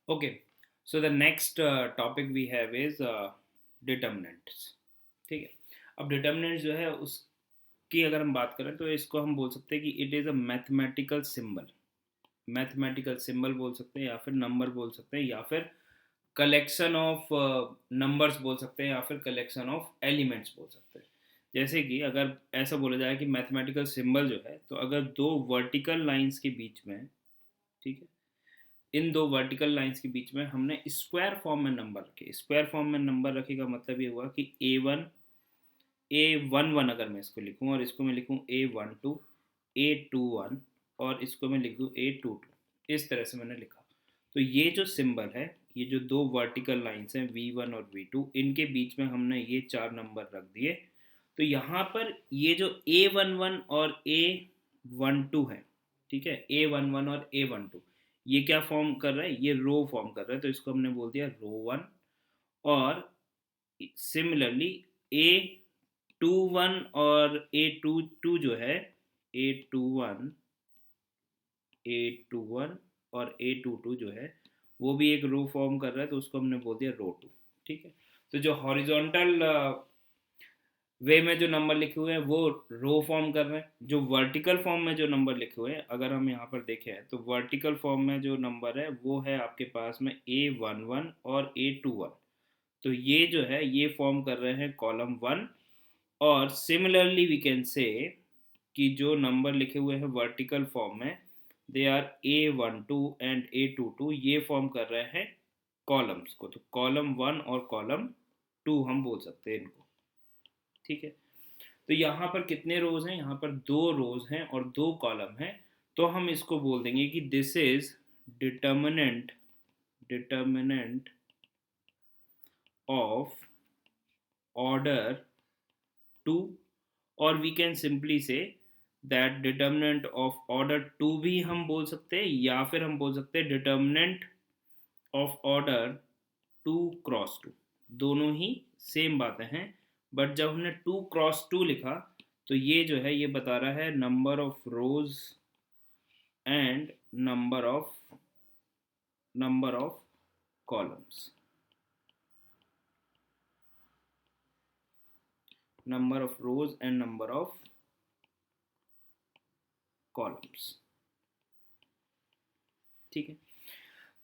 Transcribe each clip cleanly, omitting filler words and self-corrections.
Okay, so the next topic we have is determinants. ठीक है. अब determinants जो है उसकी अगर हम बात करें तो इसको हम बोल सकते हैं कि it is a mathematical symbol. Mathematical symbol बोल सकते हैं या फिर नंबर बोल सकते हैं या फिर कलेक्शन ऑफ नंबर्स बोल सकते हैं या फिर कलेक्शन ऑफ एलिमेंट्स बोल सकते हैं. जैसे कि अगर ऐसा बोला जाए कि मैथमेटिकल सिंबल जो है, तो अगर दो वर्टिकल लाइंस के बीच में, ठीक है, इन दो वर्टिकल लाइंस के बीच में हमने स्क्वायर फॉर्म में नंबर रखे. स्क्वायर फॉर्म में नंबर रखे का मतलब ये हुआ कि ए वन वन अगर मैं इसको लिखूं और इसको मैं लिखूं ए12 ए21 और इसको मैं लिख दूं ए22, इस तरह से मैंने लिखा. तो ये जो सिंबल है, ये जो दो वर्टिकल लाइंस हैं V1 और V2, इनके बीच में हमने ये चार नंबर रख दिए. तो यहाँ पर ये जो A11 और A12 है, ठीक है, A11 और A12, ये क्या फॉर्म कर रहा है, ये रो फॉर्म कर रहा है, तो इसको हमने बोल दिया रो 1. और सिमिलरली A21 और A22 जो है, A21 A21 और A22 जो है वो भी एक रो फॉर्म कर रहा है, तो उसको हमने बोल दिया रो 2. ठीक है. तो जो हॉरिजॉन्टल वे में जो नंबर लिखे हुए हैं वो रो फॉर्म कर रहे हैं. जो वर्टिकल फॉर्म में जो नंबर लिखे हुए हैं, अगर हम यहाँ पर देखें तो वर्टिकल फॉर्म में जो नंबर है वो है आपके पास में A11 और A21. तो ये जो है ये फॉर्म कर रहे हैं कॉलम 1. और सिमिलरली वी कैन से कि जो नंबर लिखे हुए हैं वर्टिकल फॉर्म में, they are A12 and A22, ये फॉर्म कर रहे हैं कॉलम्स को. तो कॉलम 1 और कॉलम 2 हम बोल सकते हैं इनको. ठीक है. तो यहाँ पर कितने रोज हैं, यहाँ पर दो रोज हैं और दो कॉलम हैं. तो हम इसको बोल देंगे कि this is determinant determinant of order 2. और we can simply say that determinant of order 2 भी हम बोल सकते हैं, या फिर हम बोल सकते हैं डिटर्मिनेंट ऑफ ऑर्डर 2 क्रॉस 2. दोनों ही सेम बातें हैं. बट जब हमने 2 क्रॉस 2 लिखा, तो ये जो है ये बता रहा है number and number of columns. Number of rose and number of columns. ठीक है.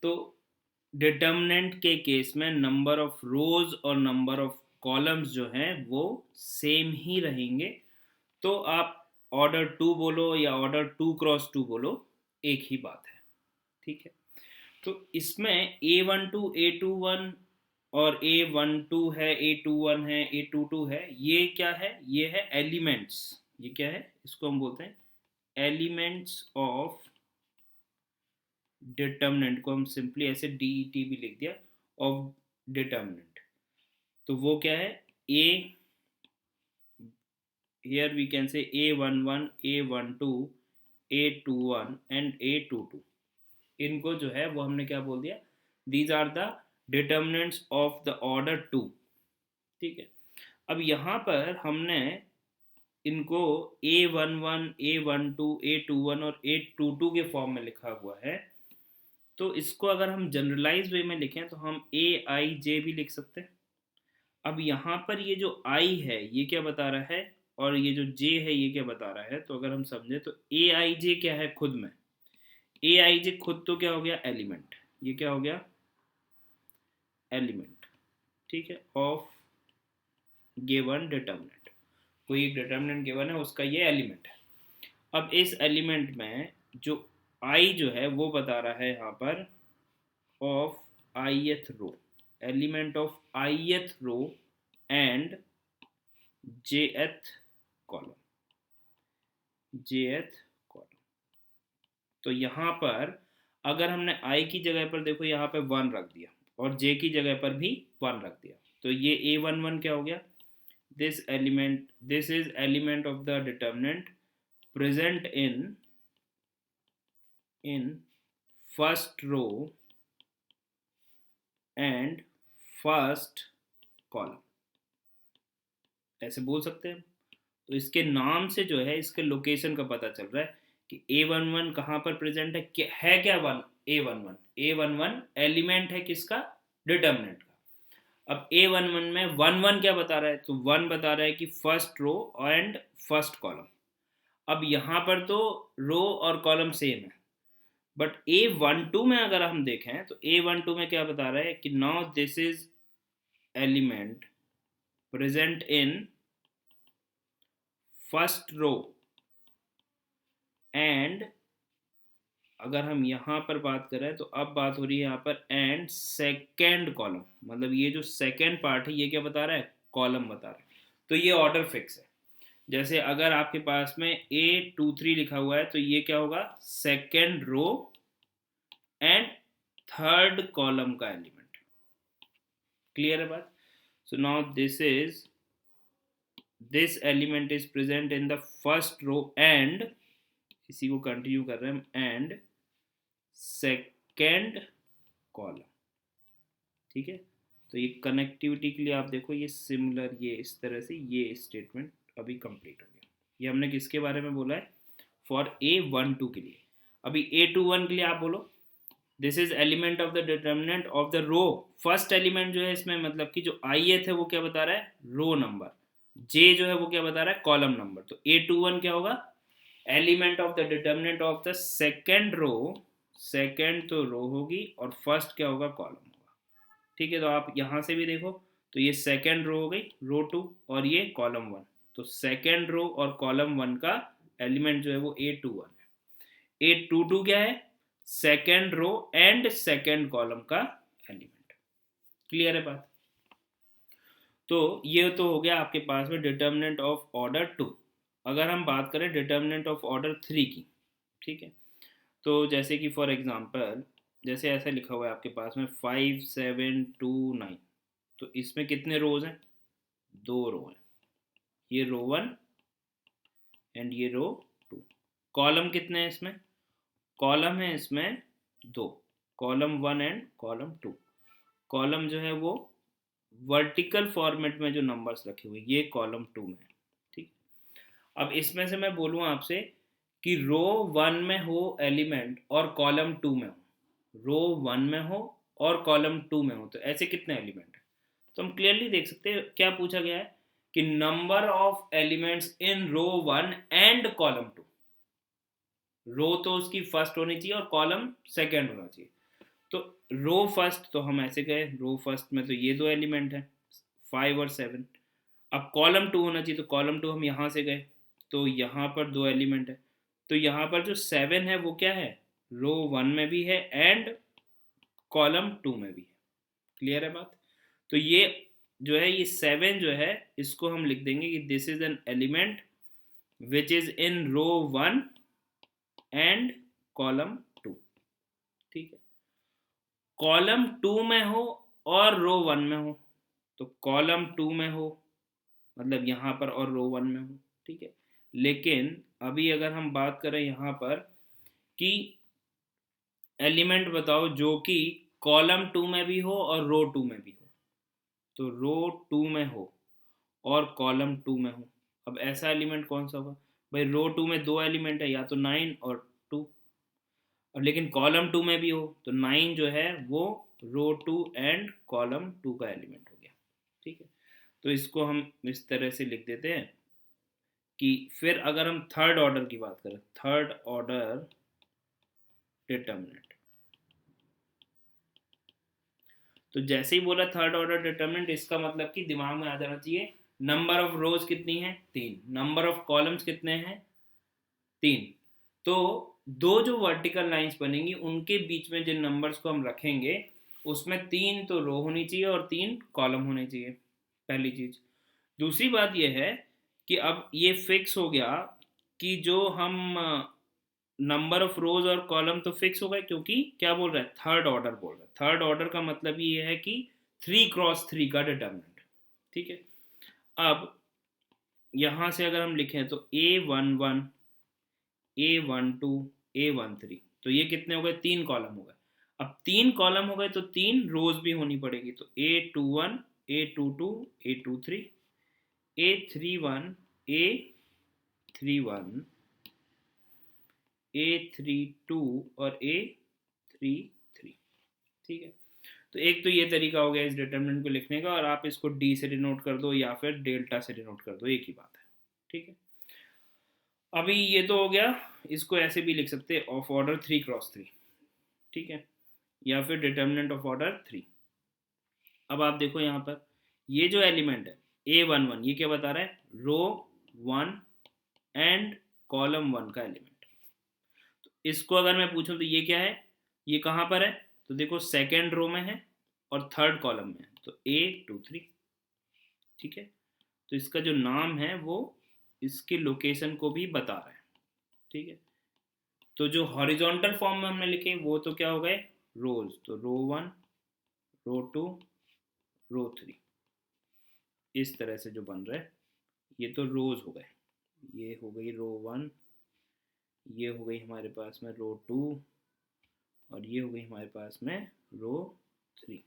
तो डिटर्मिनेंट के केस में नंबर ऑफ रोज और नंबर ऑफ कॉलम्स जो हैं वो सेम ही रहेंगे. तो आप ऑर्डर 2 बोलो या ऑर्डर 2 क्रॉस 2 बोलो, एक ही बात है. ठीक है. तो इसमें A12 A21 और A12 है, A21 है, A22 है, ये क्या है, ये है एलिमेंट्स. ये क्या है, इसको हम बोलते हैं एलिमेंट्स ऑफ डिटर्मिनेंट, को हम सिंपली ऐसे DET भी लिख दिया, ऑफ डिटर्मिनेंट. तो वो क्या है, ए, here we can say A11 A12 A21 and A22. इनको जो है वो हमने क्या बोल दिया, these are the determinants of the order 2. ठीक है. अब यहाँ पर हमने इनको A11 A12 A21 और A22 के फॉर्म में लिखा हुआ है. तो इसको अगर हम जनरलाइज वे में लिखें तो हम AIJ भी लिख सकते हैं. अब यहाँ पर ये जो I है ये क्या बता रहा है, और ये जो J है ये क्या बता रहा है. तो अगर हम समझे तो AIJ क्या है खुद में, AIJ खुद तो क्या हो गया, एलिमेंट. ये क्या हो गया, एलिमेंट. ठीक है, ऑफ गिवन डिटर्मिनेंट. कोई एक डिटर्मिनेंट गिवन है, उसका ये एलिमेंट है. अब इस एलिमेंट में जो I जो है वो बता रहा है यहाँ पर of ith row, element of ith row and jth column, jth column. तो यहाँ पर अगर हमने I की जगह पर देखो यहाँ पे 1 रख दिया और J की जगह पर भी 1 रख दिया, तो ये A11 क्या हो गया, this is element of the determinant present in first row and first column, ऐसे बोल सकते हैं. तो इसके नाम से जो है इसके लोकेशन का पता चल रहा है कि A11 कहाँ पर प्रेजेंट है, क्या है, क्या A11 एलिमेंट है किसका, डिटर्मिनेंट का। अब A11 में 1 क्या बता रहा है, तो 1 बता रहा है कि first row and first column. अब यहाँ पर तो रो और कॉलम सेम है, बट A12 में अगर हम देखें तो A12 में क्या बता रहा है कि now this is element present in first row and, अगर हम यहाँ पर बात करें तो अब बात हो रही है यहाँ पर एंड सेकेंड कॉलम, मतलब ये जो सेकेंड पार्ट है ये क्या बता रहा है, कॉलम बता रहा है। तो ये ऑर्डर फिक्स है। जैसे अगर आपके पास में A23 लिखा हुआ है तो ये क्या होगा, second row and third column का एलिमेंट। क्लियर है बात। So now this element is present in the first row and, इसी को कंटिन्यू कर रहे हैं, एंड सेकेंड कॉलम। ठीक है, तो ये कनेक्टिविटी के लिए आप देखो ये सिमिलर, ये इस तरह से ये स्टेटमेंट अभी कंप्लीट हो गया। ये हमने किसके बारे में बोला है, फॉर A12 के लिए। अभी A21 के लिए आप बोलो this is element of the determinant of the row. First element जो है इसमें मतलब कि जो ith है वो क्या बता रहा है, रो नंबर, j जो है वो क्या बता रहा है, कॉलम नंबर। तो A21 क्या होगा, element of the determinant of the second row, second तो रो होगी और फर्स्ट क्या होगा, कॉलम होगा। ठीक है, तो आप यहाँ से भी देखो तो ये सेकेंड रो हो गई, रो 2, और ये कॉलम 1। तो सेकेंड रो और कॉलम 1 का एलिमेंट जो है वो A21 है। A22 क्या है, second row and second column का एलिमेंट। क्लियर है बात। तो ये तो हो गया आपके पास में डिटर्मिनेंट ऑफ ऑर्डर 2। अगर हम बात करें डिटर्मिनेंट ऑफ ऑर्डर 3 की, ठीक है, तो जैसे कि फॉर एग्जांपल जैसे ऐसा लिखा हुआ है आपके पास में 5 7 2 9, तो इसमें कितने रोज हैं, 2 रो हैं, ये रो 1 एंड ये रो 2। कॉलम कितने हैं इसमें, कॉलम है इसमें 2, कॉलम 1 एंड कॉलम 2। कॉलम जो है वो वर्टिकल फॉर्मेट में जो नंबर्स रखे हुए ये कॉलम 2 में है। ठीक, अब इसमें से मैं बोलूँ आपसे कि रो 1 में हो एलिमेंट और कॉलम 2 में हो, रो 1 में हो और कॉलम 2 में हो, तो ऐसे कितने एलिमेंट हैं। तो हम क्लियरली देख सकते हैं क्या पूछा गया है कि number of elements in row 1 and column 2। Row तो उसकी फर्स्ट होनी चाहिए और कॉलम सेकेंड होना चाहिए। तो रो फर्स्ट तो हम ऐसे गए, रो फर्स्ट में तो ये 2 एलिमेंट हैं 5 और 7। अब कॉलम 2 होना चाहिए, तो कॉलम 2 हम यहाँ से गए तो यहाँ पर 2 एलिमेंट है। तो यहाँ पर जो 7 है वो क्या है, रो 1 में भी है एंड कॉलम 2 में भी है। क्लियर है बात। तो ये जो है ये 7 जो है इसको हम लिख देंगे कि this is an element which is in row 1 and column 2। ठीक है, कॉलम 2 में हो और रो 1 में हो, तो कॉलम 2 में हो मतलब यहाँ पर और रो 1 में हो। ठीक है, लेकिन अभी अगर हम बात करें यहाँ पर कि एलिमेंट बताओ जो कि कॉलम 2 में भी हो और रो 2 में भी हो, तो रो 2 में हो और कॉलम 2 में हो, अब ऐसा एलिमेंट कौन सा होगा भाई, रो 2 में 2 एलिमेंट है, या तो 9 और 2। अब लेकिन कॉलम 2 में भी हो तो 9 जो है वो रो 2 एंड कॉलम 2 का एलिमेंट हो गया। ठीक है, तो इसको हम इस तरह से लिख देते हैं कि फिर अगर हम थर्ड ऑर्डर की बात करें, थर्ड ऑर्डर डिटर्मिनेंट, तो जैसे ही बोला थर्ड ऑर्डर डिटर्मिनेंट, इसका मतलब कि दिमाग में आ जाना चाहिए नंबर ऑफ रोज कितनी है 3, नंबर ऑफ कॉलम्स कितने हैं 3। तो 2 जो वर्टिकल लाइंस बनेंगी उनके बीच में जिन नंबर्स को हम रखेंगे उसमें 3 तो रो होनी चाहिए और 3 कॉलम होने चाहिए, पहली चीज। दूसरी बात यह है कि अब ये फिक्स हो गया कि जो हम नंबर ऑफ रोज और कॉलम तो फिक्स हो गए, क्योंकि क्या बोल रहा है, थर्ड ऑर्डर बोल रहा है। थर्ड ऑर्डर का मतलब ये है कि 3x3 का डिटर्मिनेंट। ठीक है, अब यहां से अगर हम लिखें तो A11 A12 A13, तो ये कितने हो गए, 3 कॉलम हो गए। अब 3 कॉलम हो गए तो 3 रोज भी होनी पड़ेगी, तो A21 A22 A23 A31 A31 A32 और 3 3। ठीक है, तो एक तो ये तरीका हो गया इस डिटर्मिनेंट को लिखने का, और आप इसको डी से डिनोट कर दो या फिर डेल्टा से डिनोट कर दो, एक ही बात है। ठीक है, अभी ये तो हो गया, इसको ऐसे भी लिख सकते हैं ऑफ ऑर्डर 3x3। ठीक है, या फिर डिटर्मिनेंट ऑफ ऑर्डर 3। अब आप देखो यहाँ पर ये जो एलिमेंट है A11, ये क्या बता रहा है, रो 1 एंड कॉलम 1 का एलिमेंट। तो इसको अगर मैं पूछूं तो ये क्या है, ये कहाँ पर है, तो देखो सेकेंड रो में है और थर्ड कॉलम में है, तो A23। ठीक है, तो इसका जो नाम है वो इसके लोकेशन को भी बता रहा है। ठीक है, तो जो हॉरिजॉन्टल फॉर्म में हमने लिखे वो तो क्या हो गए, रोज, तो रो 1, रो 2, रो 3, इस तरह से जो बन रहा है ये तो रोज हो गए। ये हो गई रो 1, ये हो गई हमारे पास में रो 2, और ये हो गई हमारे पास में रो 3।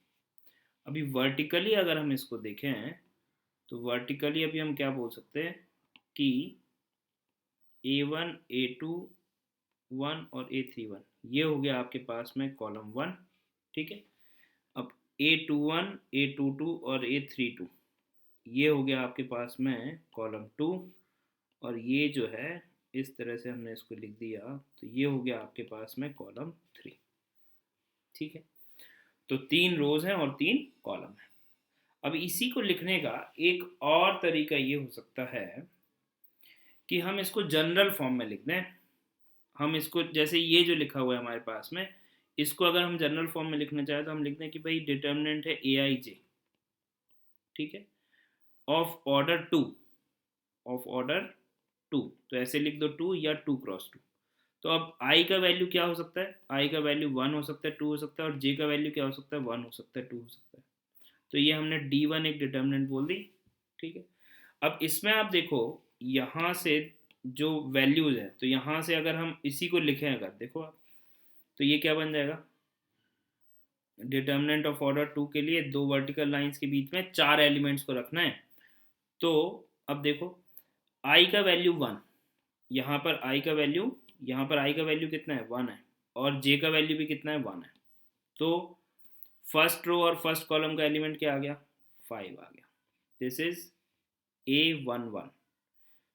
अभी वर्टिकली अगर हम इसको देखें तो वर्टिकली अभी हम क्या बोल सकते हैं कि A1, A2, 1 और A31, ये हो गया आपके पास में कॉलम 1। ठीक है, अब A21, A22 और A32, ये हो गया आपके पास में कॉलम 2, और ये जो है इस तरह से हमने इसको लिख दिया, तो ये हो गया आपके पास में कॉलम 3। ठीक है, तो 3 रोज हैं और 3 कॉलम हैं। अब इसी को लिखने का एक और तरीका ये हो सकता है कि हम इसको जनरल फॉर्म में लिख दें। हम इसको जैसे ये जो लिखा हुआ है हमारे पास में, इसको अगर हम जनरल फॉर्म में लिखना चाहें तो हम लिख दें कि भाई डिटर्मिनेंट है AIJ। ठीक है, ऑफ ऑर्डर 2, ऑफ ऑर्डर 2, तो ऐसे लिख दो 2 या 2x2। तो अब I का वैल्यू क्या हो सकता है, I का वैल्यू 1 हो सकता है, 2 हो सकता है, और J का वैल्यू क्या हो सकता है, 1 हो सकता है, 2 हो सकता है। तो ये हमने D1 एक डिटर्मिनेंट बोल दी। ठीक है, अब इसमें आप देखो यहाँ से जो वैल्यूज है, तो यहाँ से अगर हम इसी को लिखें, अगर देखो आप, तो ये क्या बन जाएगा, डिटर्मिनेंट ऑफ ऑर्डर 2 के लिए 2 वर्टिकल लाइंस के बीच में 4 एलिमेंट्स को रखना है। तो अब देखो I का वैल्यू 1, यहाँ पर I का वैल्यू, यहाँ पर I का वैल्यू कितना है, 1 है, और J का वैल्यू भी कितना है, 1 है। तो फर्स्ट रो और फर्स्ट कॉलम का एलिमेंट क्या आ गया, 5 आ गया। This is A11।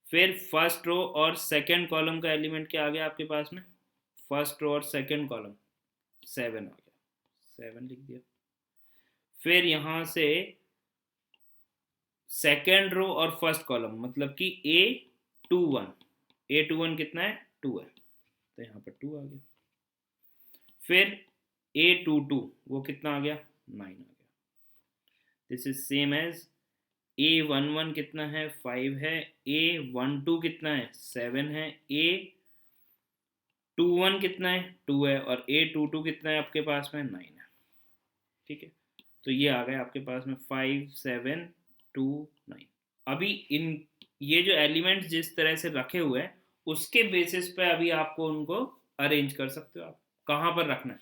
फिर फर्स्ट रो और सेकंड कॉलम का एलिमेंट क्या आ गया आपके पास में, फर्स्ट रो और सेकंड कॉलम 7 आ गया, 7 लिख दिया। फिर यहाँ से सेकंड रो और फर्स्ट कॉलम मतलब कि A21 कितना है, 2 है, तो यहाँ पर 2 आ गया। फिर A22 वो कितना आ गया, 9 आ गया। This is same as A11 कितना है, 5 है, A12 कितना है, 7 है, A21 कितना है, 2 है, और A22 कितना है आपके पास में, 9 है। ठीक है, तो ये आ गए आपके पास में 5, 7, 2, 9। अभी इन ये जो एलिमेंट्स जिस तरह से रखे हुए हैं उसके बेसिस पे अभी आपको उनको अरेंज कर सकते हो। आप कहाँ पर रखना है,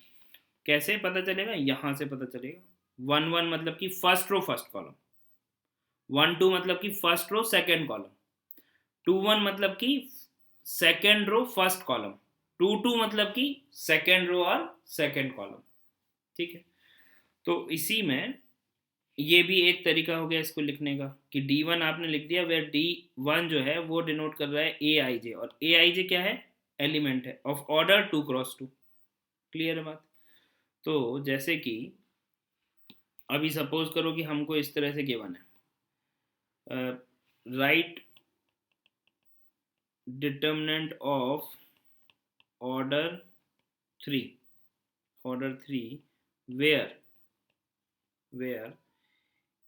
कैसे पता चलेगा, यहाँ से पता चलेगा। 1 1 मतलब कि फर्स्ट रो फर्स्ट कॉलम, 1 2 मतलब कि फर्स्ट रो सेकंड कॉलम, 2 1 मतलब कि सेकंड रो फर्स्ट कॉलम, 2 2 मतलब कि सेकंड रो और सेकंड कॉलम। ठीक है, तो इसी में ये भी एक तरीका हो गया इसको लिखने का कि D1 आपने लिख दिया, वेयर D1 जो है वो डिनोट कर रहा है AIJ, और AIJ क्या है, एलिमेंट है ऑफ ऑर्डर 2x2। क्लियर है बात। तो जैसे कि अभी सपोज करो कि हमको इस तरह से गिवन है, right determinant of order 3, where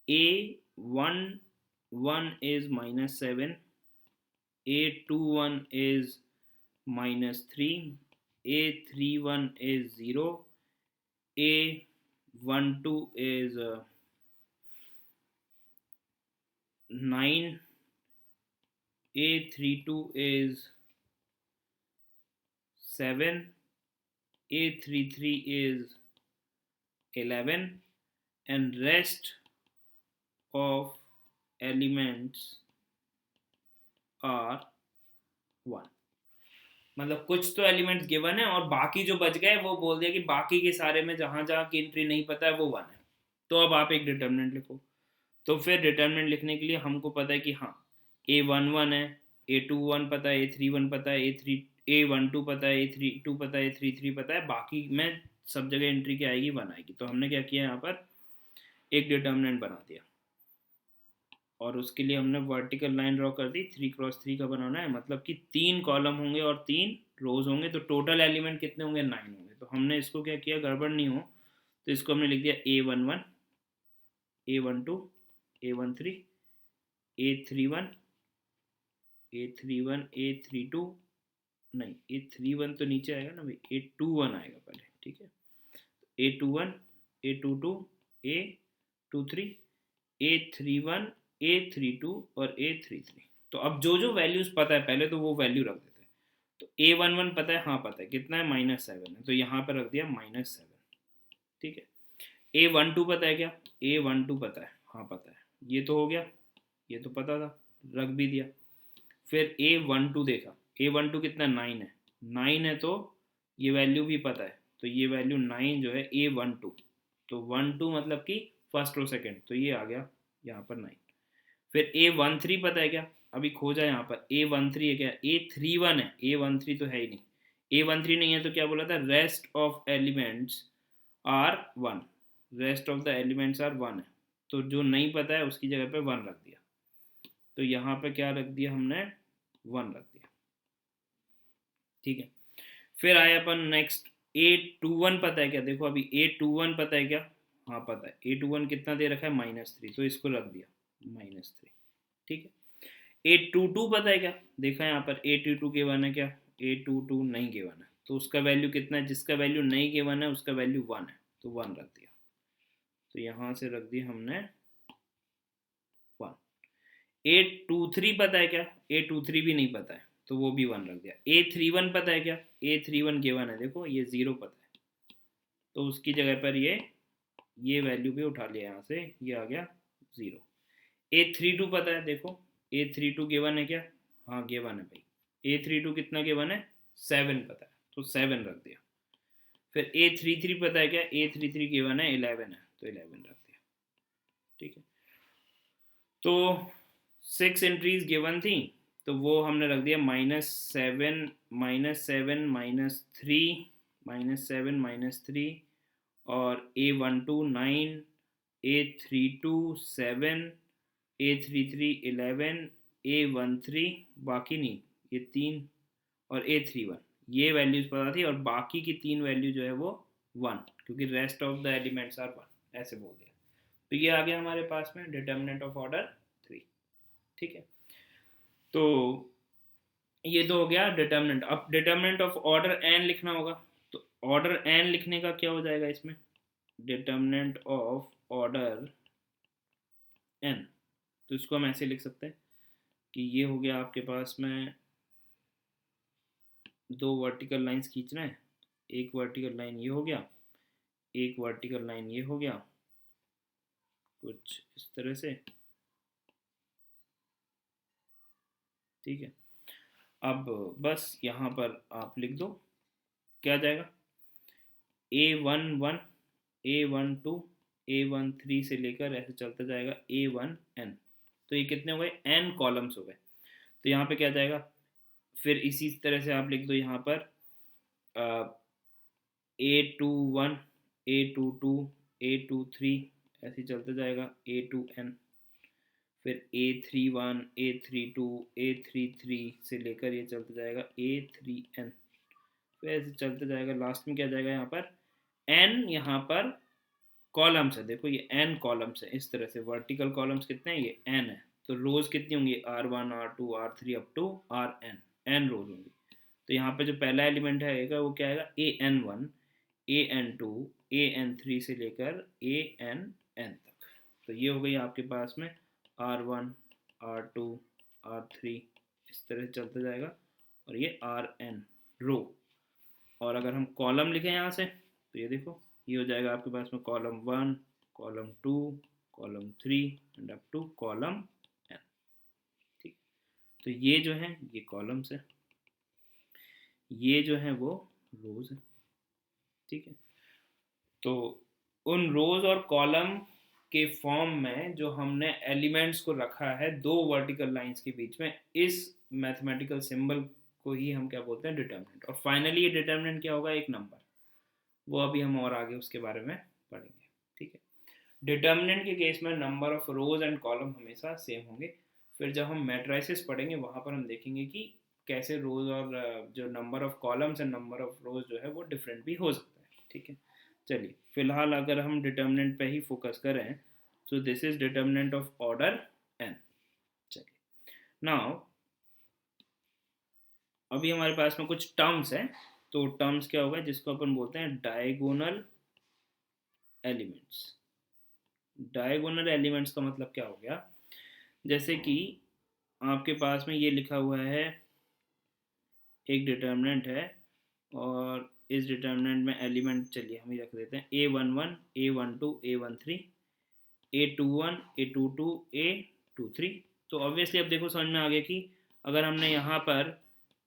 A11 is -7, A21 is -3, A31 is 0, A12 is 9, A32 is 7, A33 is 11, and rest of elements are 1। मतलब कुछ तो एलिमेंट्स गिवन है और बाकी जो बच गए वो बोल दिया कि बाकी के सारे में जहाँ जहाँ की एंट्री नहीं पता है वो 1 है। तो अब आप एक डिटर्मिनेंट लिखो। तो फिर डिटर्मिनेंट लिखने के लिए हमको पता है कि हाँ A11 है, A21 पता है, A31 पता है, A12 पता है, A32 पता है, A33 पता है, बाकी में सब जगह एंट्री क्या आएगी 1 आएगी। तो हमने क्या किया यहाँ पर एक डिटर्मिनेंट बना दिया और उसके लिए हमने वर्टिकल लाइन ड्रॉ कर दी। 3 × 3 का बनाना है, मतलब कि 3 कॉलम होंगे और 3 रोज होंगे, तो टोटल एलिमेंट कितने होंगे 9 होंगे। तो हमने इसको क्या किया, गड़बड़ नहीं हो तो इसको हमने लिख दिया A11 A12 A13 A31 A31 A32, नहीं A31 तो नीचे आएगा ना भाई, A21 आएगा पहले, ठीक है। A21 A22 A23 A31 A32 और A33। तो अब जो जो वैल्यूज पता है पहले तो वो वैल्यू रख देते हैं। तो A11 पता है, हाँ पता है, कितना है -7 है, तो यहाँ पर रख दिया -7, ठीक है। A12 पता है क्या, A12 पता है, हाँ पता है, ये तो हो गया, ये तो पता था, रख भी दिया। फिर A12 देखा, A12 कितना 9 है, 9 है तो ये वैल्यू भी पता है, तो ये वैल्यू 9 जो है A12, तो 12 मतलब कि फर्स्ट रो सेकंड, तो ये आ गया यहाँ पर 9। फिर A13 पता है क्या, अभी खोजा यहाँ पर A13 है क्या, A31 है, A13 तो है ही नहीं, A13 नहीं है तो क्या बोला था, rest of elements are 1, rest of the elements are 1 है, तो जो नहीं पता है उसकी जगह पे 1 रख दिया। तो यहाँ पे क्या रख दिया हमने, 1 रख दिया, ठीक है। फिर आया अपन नेक्स्ट A21 पता है क्या, देखो अभी A21 पता है क्या, हाँ पता है, A21 कितना दे रखा है -3, तो इसको रख दिया -3, ठीक है। A22 पता है क्या, देखा यहाँ पर A22 के वन है क्या, A22 नहीं के वन है, तो उसका वैल्यू कितना है, जिसका वैल्यू नहीं के वन है उसका वैल्यू 1 है, तो 1 रख दिया। तो यहाँ से रख दिया हमने 1। A23 पता है क्या, A23 भी नहीं पता है, तो वो भी 1 रख दिया। A31 पता है क्या, A31 गिवन है, देखो ये 0 पता है, तो उसकी जगह पर ये वैल्यू भी उठा लिया यहाँ से, ये आ गया 0। A32 पता है, देखो A32 गिवन है क्या, हाँ गिवन है भाई, A32 कितना गिवन है, 7 पता है, तो 7 रख दिया। फिर A33 पता है क्या, A33 गिवन है 11 है, तो 11 रख दिया, ठीक है। तो 6 एंट्रीज गिवन थी, तो वो हमने रख दिया -7 -7 -3 -7 -3, और A12 9, A32 7, A33 11, A13 बाकी नहीं, ये 3, और A31, ये वैल्यूज पता थी, और बाकी की 3 वैल्यू जो है वो 1, क्योंकि rest of the elements are 1, ऐसे बोल दिया। तो ये आ गया हमारे पास में डिटर्मिनेंट ऑफ ऑर्डर 3, ठीक है। तो ये तो हो गया डिटर्मिनेंट। अब डिटर्मिनेंट ऑफ ऑर्डर n लिखना होगा, तो ऑर्डर n लिखने का क्या हो जाएगा इसमें, डिटर्मिनेंट ऑफ ऑर्डर n, तो इसको हम ऐसे लिख सकते हैं कि ये हो गया आपके पास में 2 वर्टिकल लाइंस खींचना है, एक वर्टिकल लाइन ये हो गया, एक वर्टिकल लाइन ये हो गया, कुछ इस तरह से, ठीक है। अब बस यहाँ पर आप लिख दो, क्या जाएगा, A11 A12 A13 से लेकर ऐसे चलता जाएगा A1n, तो ये कितने हो गए, n कॉलम्स हो गए। तो यहाँ पे क्या जाएगा, फिर इसी तरह से आप लिख दो यहाँ पर A21 A22 A23, ऐसे चलता जाएगा A2n, फिर A31 A32 A33 से लेकर ये चलता जाएगा A3n, फिर ऐसे चलता जाएगा, लास्ट में क्या जाएगा यहाँ पर n, यहाँ पर कॉलम्स है, देखो ये n कॉलम्स है, इस तरह से वर्टिकल कॉलम्स कितने हैं, ये n है, तो रोज कितनी होंगी, R1 R2 R3 up to Rn, n rows होंगी। तो यहाँ पे जो पहला एलिमेंट है वो क्या आएगा, an1 an2 an3 से लेकर ann तक। तो ये हो गई आपके पास में R1 R2 R3, इस तरह से चलता जाएगा, और ये Rn रो। और अगर हम कॉलम लिखें यहाँ से, तो ये देखो ये हो जाएगा आपके पास में column 1 column 2 column 3 and up to column n, ठीक। तो ये जो है ये कॉलम्स है, ये जो है वो रोज है, ठीक है। तो उन रोज और कॉलम के फॉर्म में जो हमने एलिमेंट्स को रखा है दो वर्टिकल लाइंस के बीच में, इस मैथमेटिकल सिंबल को ही हम क्या बोलते हैं, डिटर्मिनेंट। और फाइनली ये डिटर्मिनेंट क्या होगा, एक नंबर। वो अभी हम और आगे उसके बारे में पढ़ेंगे, ठीक है। डिटर्मिनेंट के केस में number of rose and column हमेशा सेम होंगे। फिर जब हम मैट्राइसिस पढ़ेंगे वहाँ पर हम देखेंगे कि कैसे रोज और जो number of columns and number of रोज जो है वो डिफरेंट भी हो सकता है, ठीक है। चलिए फिलहाल अगर हम डिटर्मिनेंट पे ही फोकस करें, तो this is determinant of order n। चलिए नाउ अभी हमारे पास में कुछ टर्म्स हैं। तो टर्म्स क्या होगा, जिसको अपन बोलते हैं डायगोनल एलिमेंट्स। डायगोनल एलिमेंट्स का मतलब क्या हो गया, जैसे कि आपके पास में ये लिखा हुआ है, एक डिटर्मिनेंट है और इस डिटर्मिनेंट में एलिमेंट चलिए हम ही रख देते हैं A11 A12 A13 A21 A22 A23। तो ऑब्वियसली अब देखो समझ में आ गया कि अगर हमने यहाँ पर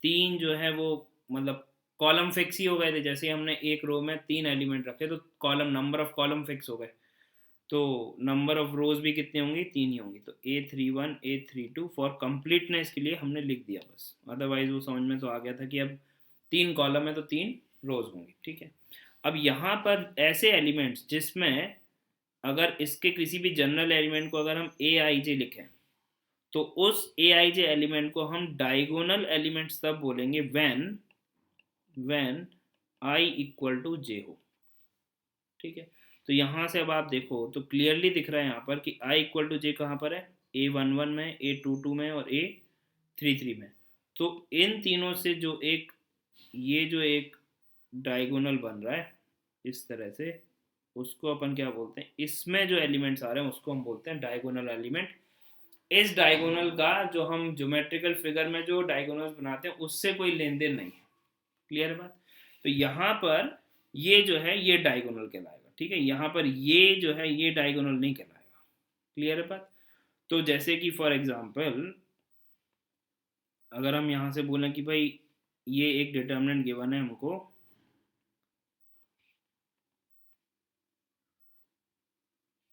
तीन जो है वो मतलब कॉलम फिक्स ही हो गए थे, जैसे हमने एक रो में तीन एलिमेंट रखे तो column number of column fix हो गए, तो नंबर ऑफ रोज भी कितनी होंगी, तीन ही होंगी। तो A31 A32 फॉर कंप्लीटनेस के लिए हमने लिख दिया बस, अदरवाइज वो समझ में तो आ गया था कि अब तीन कॉलम है तो तीन रोज होंगी, ठीक है। अब यहाँ पर ऐसे एलिमेंट्स जिसमें अगर इसके किसी भी जनरल एलिमेंट को अगर हम Aij लिखें, तो उस Aij एलिमेंट को हम डायगोनल एलिमेंट्स तब बोलेंगे when I equal to j हो, ठीक है। तो यहाँ से अब आप देखो तो क्लियरली दिख रहा है यहाँ पर कि I इक्वल टू जे कहाँ पर है, A11 में A22 में और A33 में। तो इन तीनों से जो एक ये जो एक डायगोनल बन रहा है इस तरह से, उसको अपन क्या बोलते हैं, इसमें जो एलिमेंट्स आ रहे हैं उसको हम बोलते हैं डायगोनल एलिमेंट। इस डायगोनल का जो हम ज्योमेट्रिकल फिगर में जो डायगोनल्स बनाते हैं उससे कोई लेन देन नहीं है, क्लियर है बात। तो यहाँ पर ये जो है ये डायगोनल कहलाएगा, ठीक है। यहाँ पर ये जो है ये डायगोनल नहीं कहलाएगा, क्लियर है बात। तो जैसे कि फॉर एग्जांपल अगर हम यहाँ से बोलें कि भाई ये एक डिटर्मिनेंट गिवन है हमको,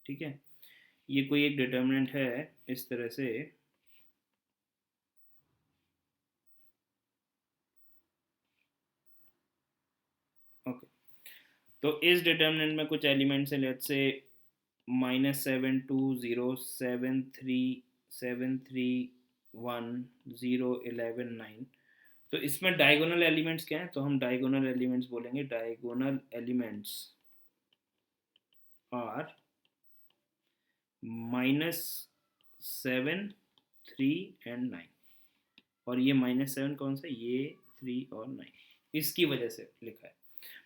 ठीक है, ये कोई एक डिटर्मिनेंट है इस तरह से, ओके। तो इस डिटर्मिनेंट में कुछ एलिमेंट्स है, लेट्स से -7 2 0 7 3 7 3 1 0 11 9। तो इसमें डायगोनल एलिमेंट्स क्या हैं, तो हम डायगोनल एलिमेंट्स बोलेंगे डायगोनल एलिमेंट्स आर -7 3 एंड 9। और ये -7 कौन सा, ये 3 और 9, इसकी वजह से लिखा है।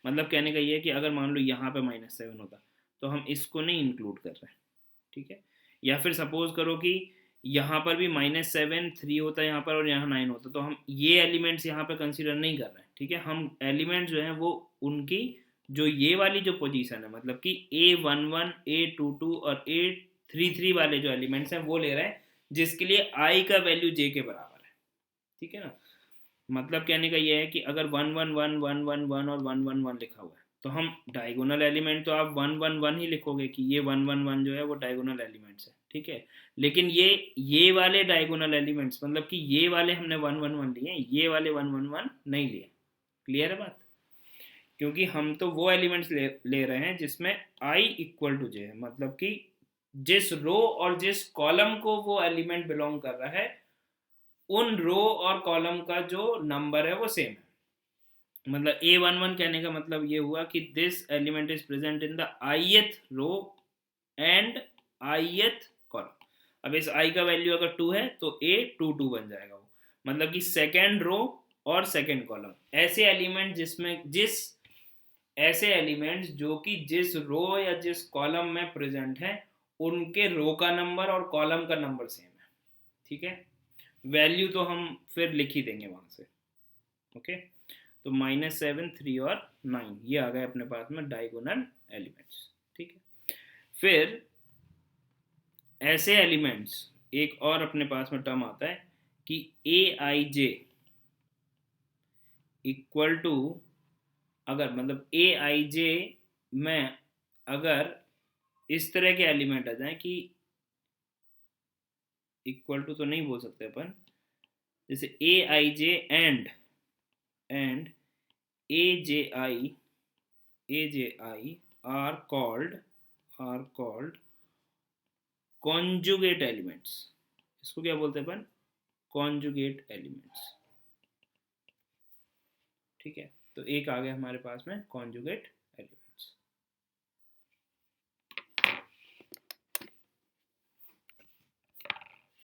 मतलब कहने का ये है कि अगर मान लो यहाँ पे -7 होता तो हम इसको नहीं इंक्लूड कर रहे हैं, ठीक है। या फिर सपोज करो कि यहाँ पर भी -7 3 होता है यहाँ पर और यहाँ 9 होता, तो हम ये एलिमेंट्स यहाँ पे कंसीडर नहीं कर रहे हैं, ठीक है। हम एलिमेंट्स जो हैं वो उनकी जो ये वाली जो पोजीशन है, मतलब कि A11 A22 और A33 वाले जो एलिमेंट्स हैं वो ले रहे हैं, जिसके लिए I का वैल्यू J के बराबर है, ठीक है ना। मतलब कहने का ये है कि अगर 1 1 1 1 1 1 और 1 1 1 लिखा हुआ है तो हम डायगोनल एलिमेंट तो आप 1 1 1 ही लिखोगे कि ये 1 1 1 जो है वो डायगोनल एलिमेंट्स है, ठीक है। लेकिन ये वाले डायगोनल एलिमेंट्स मतलब कि ये वाले हमने 1 1 1 लिए, ये वाले 1 1 1 नहीं लिए, क्लियर है बात। क्योंकि हम तो वो एलिमेंट्स ले रहे हैं जिसमें I इक्वल टू जे है, मतलब कि जिस रो और जिस कॉलम को वो एलिमेंट बिलोंग कर रहा है उन रो और कॉलम का जो नंबर है वो सेम है। मतलब A11 कहने का मतलब ये हुआ कि this element is present in the ith row and ith column. अब इस I का वैल्यू अगर 2 है तो A22 बन जाएगा वो, मतलब कि सेकेंड रो और सेकेंड कॉलम। ऐसे एलिमेंट्स जो कि जिस रो या जिस कॉलम में प्रेजेंट है उनके रो का नंबर और कॉलम का नंबर सेम है, ठीक है। वैल्यू तो हम फिर लिख ही देंगे वहां से, ओके। तो -7 3 और 9 ये आ गए अपने पास में डायगोनल एलिमेंट्स, ठीक है। फिर ऐसे एलिमेंट्स एक और अपने पास में टर्म आता है कि इक्वल टू, अगर मतलब ए आई जे में अगर इस तरह के एलिमेंट आ जाए कि इक्वल टू तो नहीं बोल सकते अपन, जैसे A I J and A J I are called conjugate elements. इसको क्या बोलते हैं अपन? Conjugate elements. ठीक है, तो एक आ गया हमारे पास में कॉन्जुगेट